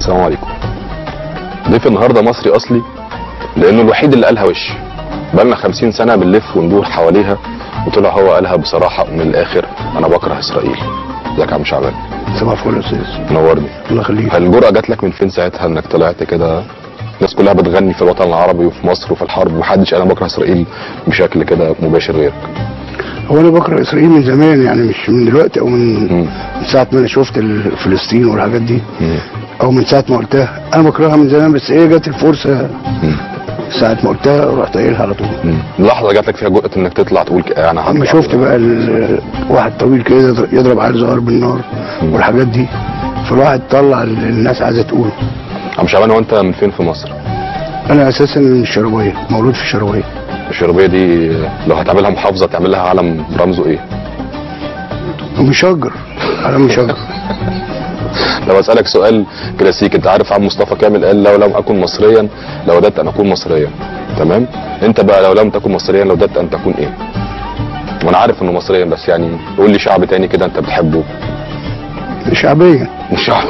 السلام عليكم. ضيف النهارده مصري اصلي لانه الوحيد اللي قالها وش. بقالنا 50 سنه بنلف وندور حواليها وطلع هو قالها بصراحه من الاخر: انا بكره اسرائيل. ازيك يا عم شعبان؟ صباح الفل يا استاذ. منورني. الله يخليك. هل الجرأة جات لك من فين ساعتها انك طلعت كده؟ الناس كلها بتغني في الوطن العربي وفي مصر وفي الحرب، محدش انا بكره اسرائيل بشكل كده مباشر غيرك. هو انا بكره اسرائيل من زمان، يعني مش من دلوقتي او من ساعه ما انا شفت فلسطين والحاجات دي، او من ساعه ما قلتها. انا بكرهها من زمان، بس هي جت الفرصه ساعه ما قلتها رحت قايلها على طول. اللحظه جات لك فيها جرأة انك تطلع تقول انا هطلع؟ لما شفت بقى واحد طويل كده يضرب عيل صغير بالنار والحاجات دي، فالواحد طلع الناس عايزه تقوله. عم شعبان، هو انت من فين في مصر؟ انا اساسا من الشرقيه، مولود في الشرقيه. الشرقيه دي لو هتعملها محافظه تعمل لها علم رمزه ايه؟ مشجر، علم مشجر. لو اسالك سؤال كلاسيكي، انت عارف عم مصطفى كامل قال: لو لم اكن مصريا لوددت ان اكون مصريا. تمام؟ انت بقى لو لم تكن مصريا لوددت ان تكون ايه؟ وانا عارف انه مصريا، بس يعني قول لي شعب تاني كده انت بتحبه. شعبيا. شعب.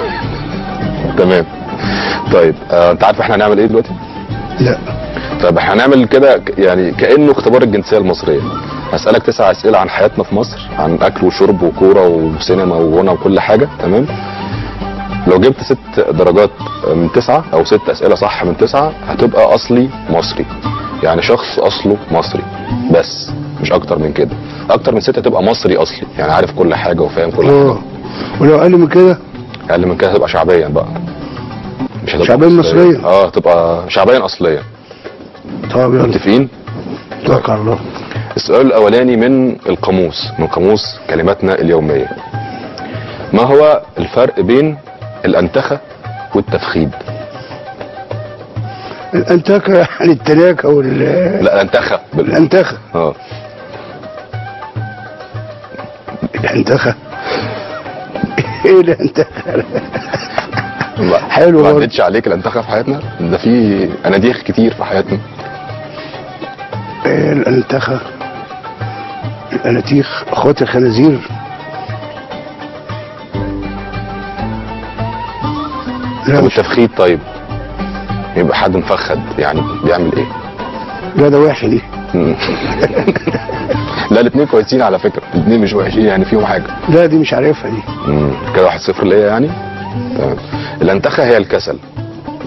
تمام. طيب انت عارف احنا هنعمل ايه دلوقتي؟ لا. طيب احنا هنعمل كده يعني كانه اختبار الجنسيه المصريه. هسالك 9 اسئله عن حياتنا في مصر، عن اكل وشرب وكوره وسينما وغنى وكل حاجه. تمام؟ لو جبت 6 درجات من 9 او 6 اسئله صح من 9 هتبقى اصلي مصري، يعني شخص اصله مصري بس مش اكتر من كده. اكتر من 6 تبقى مصري اصلي، يعني عارف كل حاجه وفاهم كل حاجه. ولو اقل من كده؟ اقل من كده هتبقى شعبيا بقى، مش هتبقى شعبيا مصريا. تبقى شعبيا اصليا. طب يلا متفقين؟ توكل على الله. السؤال الاولاني من القاموس، من قاموس كلماتنا اليوميه. ما هو الفرق بين الانتخه والتفخيد؟ الانتخه يعني التناكه لا، الانتخه الانتخه. الانتخه. ايه الانتخه؟ حلو. ما عدتش عليك الانتخه في حياتنا؟ ده في اناديخ كتير في حياتنا. الانتخه، الاناتيخ، اخوات الخنازير. لا. والتفخيد طيب يبقى حد مفخد، يعني بيعمل ايه؟ لا ده وحش دي. لا الاثنين كويسين على فكره، الاثنين مش وحشين يعني فيهم حاجه. لا دي مش عارفها دي. كده 1-0 ليا يعني. تمام. الانتخه هي الكسل،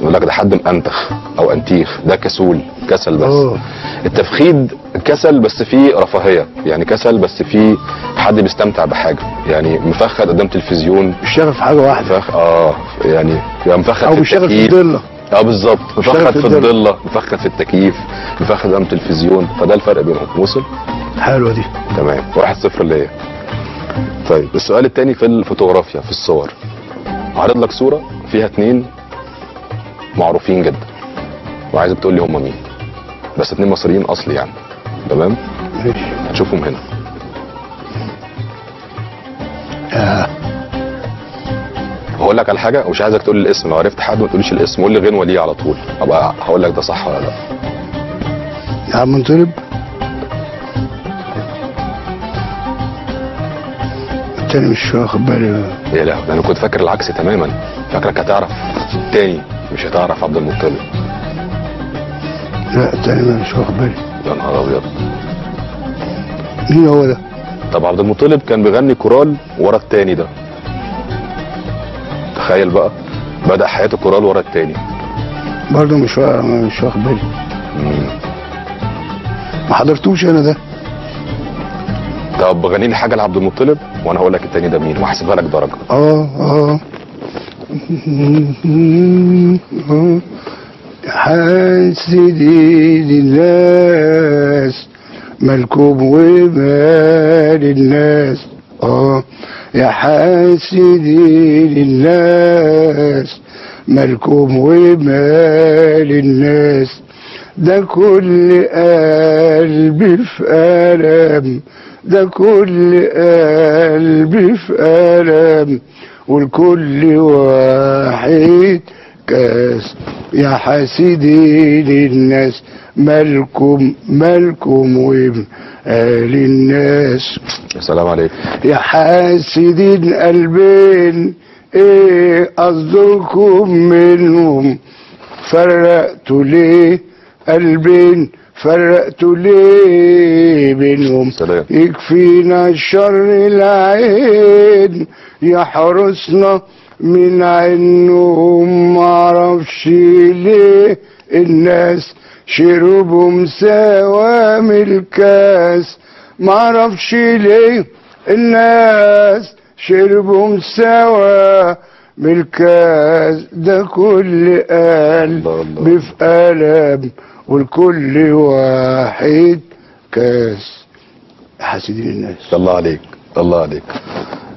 يقول لك ده حد مأنتخ او انتيخ، ده كسول، كسل بس. التفخيد كسل بس فيه رفاهيه، يعني كسل بس فيه حد بيستمتع بحاجه، يعني مفخد قدام تلفزيون، بيشتغل في حاجه واحده. يعني يبقى مفخد او في بيشتغل في التكييف. الضله. بالظبط، مفخد في الضله، مفخد في التكييف، مفخد قدام التلفزيون، فده الفرق بينهم. وصل؟ حلوه دي. تمام. 1-0 ليا. طيب السؤال الثاني في الفوتوغرافيا، في الصور. هعرض لك صوره فيها 2 معروفين جدا وعايزك تقول لي هم مين، بس 2 مصريين اصلي يعني. تمام؟ ماشي. هتشوفهم هنا. هقول لك على حاجه ومش عايزك تقول لي الاسم، لو عرفت حد ما تقوليش الاسم، قول لي غنوه ليه على طول، ابقى هقول لك ده صح ولا لا. يا عم منطلب. التاني مش واخد بالي. يا لا، انا كنت فاكر العكس تماما، فاكرك هتعرف التاني مش هتعرف عبد المطلب. لا التاني مش واخد بالي. يا نهار ابيض. مين هو ده؟ طب عبد المطلب كان بيغني كورال ورا التاني ده. تخيل بقى، بدأ حياته كورال ورا التاني. برضه مش واخد بالي. ما حضرتوش انا ده. طب غني لي حاجه لعبد المطلب وانا هقول لك التاني ده مين وهحسبها لك درجه. حاسدين الناس مالكم ومال الناس. يا حاسدين الناس مالكم ومال الناس. ده كل قلبي في ألم، ده كل قلبي في ألم، والكل واحد كاس. يا حاسدين الناس مالكم ومال الناس. يا سلام عليك. يا حاسدين قلبين ايه قصدكم منهم؟ فرقتوا ليه قلبين؟ فرقتوا ليه بينهم؟ سلام. يكفينا شر العين يحرسنا من عينهم. معرفش ليه الناس شربوا مساوى من الكاس. معرفش ليه الناس شربوا مساوى من الكاس. ده كل قلب في قلب والكل واحد كاس. حاسدين الناس. الله عليك الله عليك.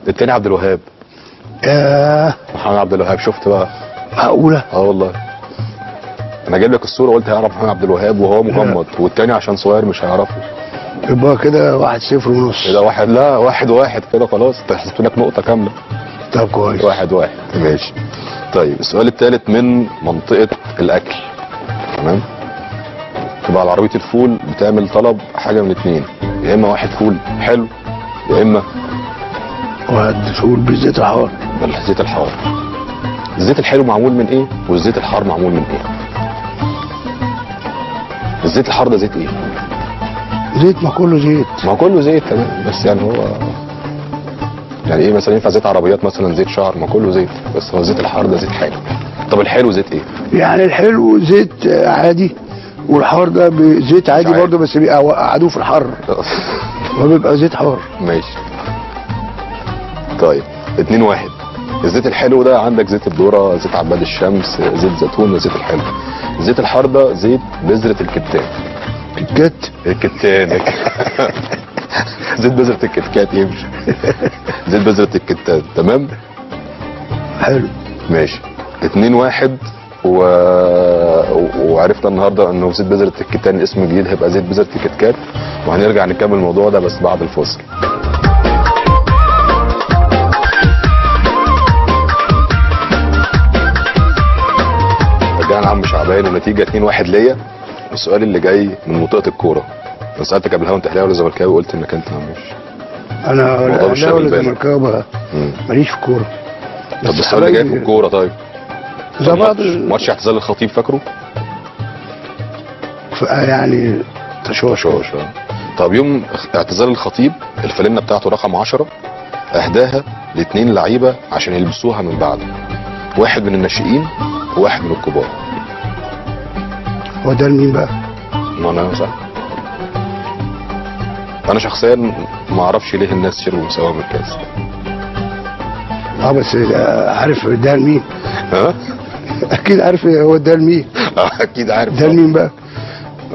التاني عبد الوهاب. ياه محمد عبد الوهاب. شفت بقى؟ معقولة؟ والله انا جايب لك الصوره قلت هيعرف محمد عبد الوهاب وهو مغمض، والتاني عشان صغير مش هيعرفه. يبقى كده 1-0 كده واحد. لا 1-1 كده خلاص. انت حسبت لك نقطه كامله. طب كويس. 1-1 ماشي. طيب السؤال الثالث من منطقه الاكل. تمام. تبقى على عربيه الفول بتعمل طلب حاجه من اتنين، يا اما واحد فول حلو يا اما واحد فول بالزيت الحار. بالزيت الحار. الزيت الحلو معمول من ايه والزيت الحار معمول من ايه؟ الزيت الحار ده زيت ايه؟ زيت. ما كله زيت. ما كله زيت تمام، بس يعني هو يعني ايه مثلا ينفع زيت عربيات مثلا زيت شعر؟ ما كله زيت، بس هو الزيت الحار ده زيت حلو. طب الحلو زيت ايه؟ يعني الحلو زيت عادي والحار ده زيت عادي برضه، بس بيبقى قعدوه في الحر وبيبقى زيت حار. ماشي. طيب 2-1. الزيت الحلو ده عندك زيت الذرة، زيت عباد الشمس، زيت زيتون، زيت الحلو. الزيت الحار ده زيت بذرة الكتان. كتكات. الكتان. زيت بذرة الكتكات يمشي. زيت بذرة الكتان. تمام. حلو. ماشي. 2-1 وعرفنا النهارده انه زيت بذرة الكتان اسم جديد هيبقى زيت بذرة الكتكات، وهنرجع نكمل الموضوع ده بس بعد الفاصل. رجعنا عم شعبان ونتيجة 2-1 ليا. والسؤال اللي جاي من منطقة الكورة. انا سألتك قبلها وانت اهلاوي ولا زملكاوي وقلت انك انت مش. انا اهلاوي ولا زملكاوي ماليش في الكورة. طب السؤال اللي جاي في الكورة. طيب زي بعض ماتش اعتزال الخطيب فاكره؟ يعني تشوش. طب يوم اعتزال الخطيب الفانلة بتاعته رقم 10 اهداها ل2 لعيبه عشان يلبسوها من بعده، واحد من الناشئين وواحد من الكبار. هو ده لمين بقى؟ ما انا صح. انا شخصيا ما اعرفش ليه الناس شربوا مساواه من الكاس. بس عارف ده لمين؟ ها؟ اكيد عارف هو ده لمين. اكيد عارف. ده لمين بقى؟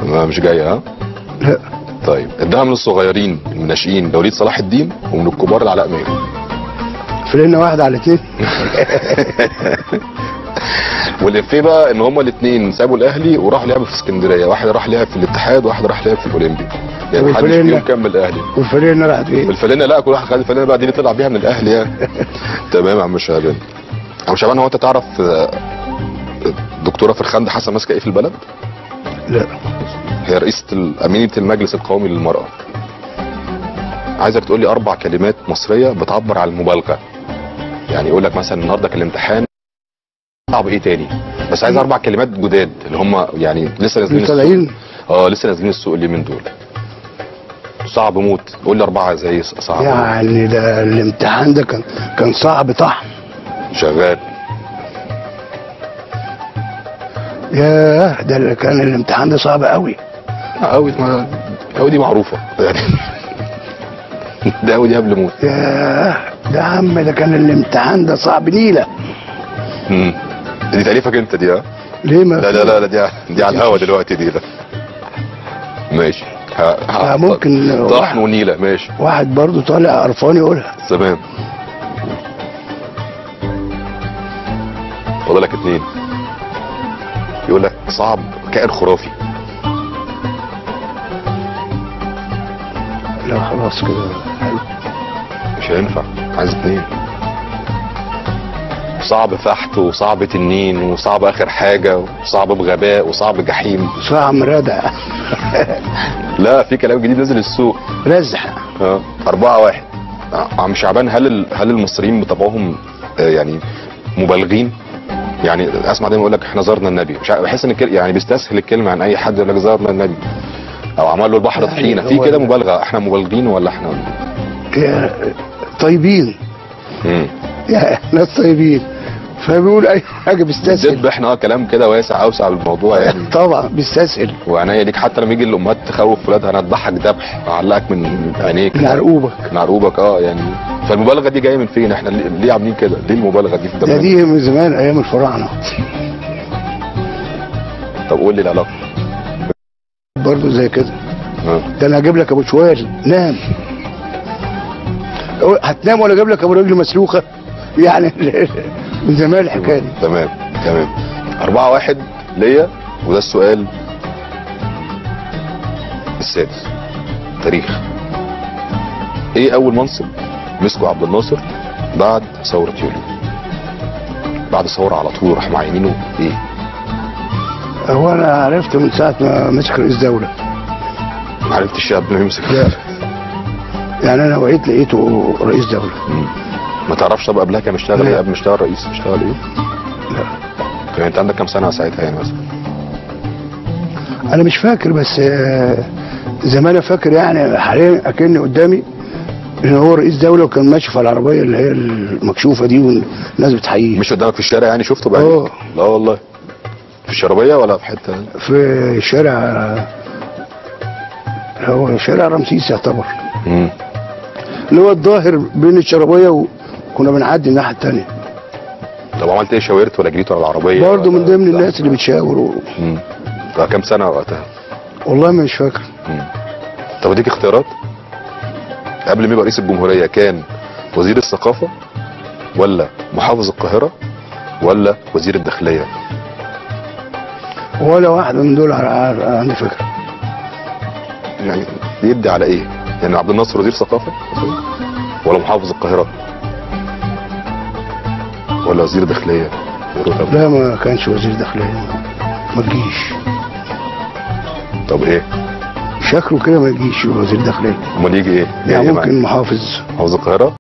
ما مش جايه. ها؟ لا. طيب اداها من الصغيرين من الناشئين لوليد صلاح الدين، ومن الكبار لعلاء ماهر. فلنا واحد على 2. والافيه بقى ان هما الاثنين سابوا الاهلي وراحوا لعبوا في اسكندريه، واحد راح لعب في الاتحاد وواحد راح لعب في الاولمبي. يعني محدش فيهم كمل الاهلي. والفلانه راحت فين؟ الفلانه لا كل واحد خد الفلانه بقى دي اللي طلع بيها من الاهلي يعني. تمام يا عم شعبان. عم شعبان هو انت تعرف دكتوره فرخندة حسن ماسكه ايه في البلد؟ لا. هي رئيسه امينه المجلس القومي للمراه. عايزك تقول لي 4 كلمات مصريه بتعبر عن المبالغه. يعني يقول لك مثلا النهارده كان الامتحان صعب ايه تاني، بس عايز 4 كلمات جداد اللي هم يعني لسه نازلين السوق. لسه نازلين السوق اليومين دول. صعب موت. قول لي 4 زي صعب. يعني ده الامتحان ده كان صعب طحن. شغال. ياه ده كان الامتحان ده صعب قوي. قوي دي معروفه يعني. ده قوي دي قبل موت. ياه ده عم ده كان الامتحان ده صعب نيله. دي تأليفك انت دي؟ ها ليه ما لا دي على الهوا دلوقتي دي. لا ماشي. ممكن طحن ونيله. ماشي. واحد برضو طالع قرفان يقولها. تمام. فاضل لك 2. يقول لك صعب كائن خرافي. لا خلاص كده حلو. مش هينفع. عايز 2. صعب فحت وصعب تنين وصعب اخر حاجه وصعب بغباء وصعب جحيم. صعب ردع. لا في كلام جديد نزل السوق. رزح. 4-1. عم شعبان هل المصريين بطبعهم يعني مبالغين؟ يعني اسمع دايما يقول لك احنا زارنا النبي، مش عارف، بحس ان يعني بيستسهل الكلمه عن اي حد يقول لك زارنا النبي او عمل له البحر طحينه، في كده مبالغه. احنا مبالغين ولا احنا طيبين؟ يعني ناس طيبين فبيقول اي حاجه بيستسهل. بنذب احنا كلام كده واسع اوسع بالموضوع يعني. طبعا بيستسهل. وعناية ليك حتى لما يجي الامهات تخوف ولادها، انا اذبحك ذبح اعلقك من عينيك من عرقوبك. من عرقوبك يعني. فالمبالغه دي جايه من فين؟ احنا ليه عاملين كده؟ ليه المبالغه دي في ده دي من زمان ايام الفراعنه. طب قول لي العلاقه. برضه زي كده. ده انا هجيب لك ابو شوال نام. هتنام ولا اجيب لك ابو رجل مسلوخه؟ يعني من زمان الحكايه دي. تمام 4-1 ليا. وده السؤال السادس. تاريخ. ايه اول منصب مسكه عبد الناصر بعد ثوره يوليو؟ بعد الثوره على طول راح معينينه ايه؟ هو انا عرفت من ساعه ما مسك رئيس دوله. ما عرفتش قبل ما يمسك؟ لا يعني انا وعيت لقيته رئيس دوله. ما تعرفش طب قبلها كان بيشتغل ايه؟ قبل ما يشتغل رئيس بيشتغل ايه؟ لا. يعني انت عندك كام سنه ساعتها يعني مثلا؟ انا مش فاكر، بس زي ما انا فاكر يعني حاليا اكن قدامي ان هو رئيس دوله، وكان ماشي في العربيه اللي هي المكشوفه دي والناس بتحييه. مش قدامك في الشارع يعني شفته بعينيك؟ لا والله. في الشرابيه ولا في حته؟ في شارع، هو شارع رمسيس يعتبر. اللي هو الظاهر بين الشرابيه وكنا بنعدي الناحيه الثانيه. طب عملت ايه؟ شاورت ولا جريت على العربيه؟ برضه من ضمن الناس اللي بتشاور طب كام سنه وقتها؟ والله مش فاكر. طب اديك اختيارات. قبل ما يبقى رئيس الجمهوريه كان وزير الثقافه ولا محافظ القاهره ولا وزير الداخليه؟ ولا واحده من دول عندي فكره. يعني بيدي على ايه؟ يعني عبد الناصر وزير ثقافه ولا محافظ القاهره ولا وزير داخليه؟ لا ما كانش وزير داخليه، ما تجيش. طب ايه؟ شكله كده ما يجيش وزير داخليه. امال يجي ايه؟ يعني ممكن محافظ القاهره.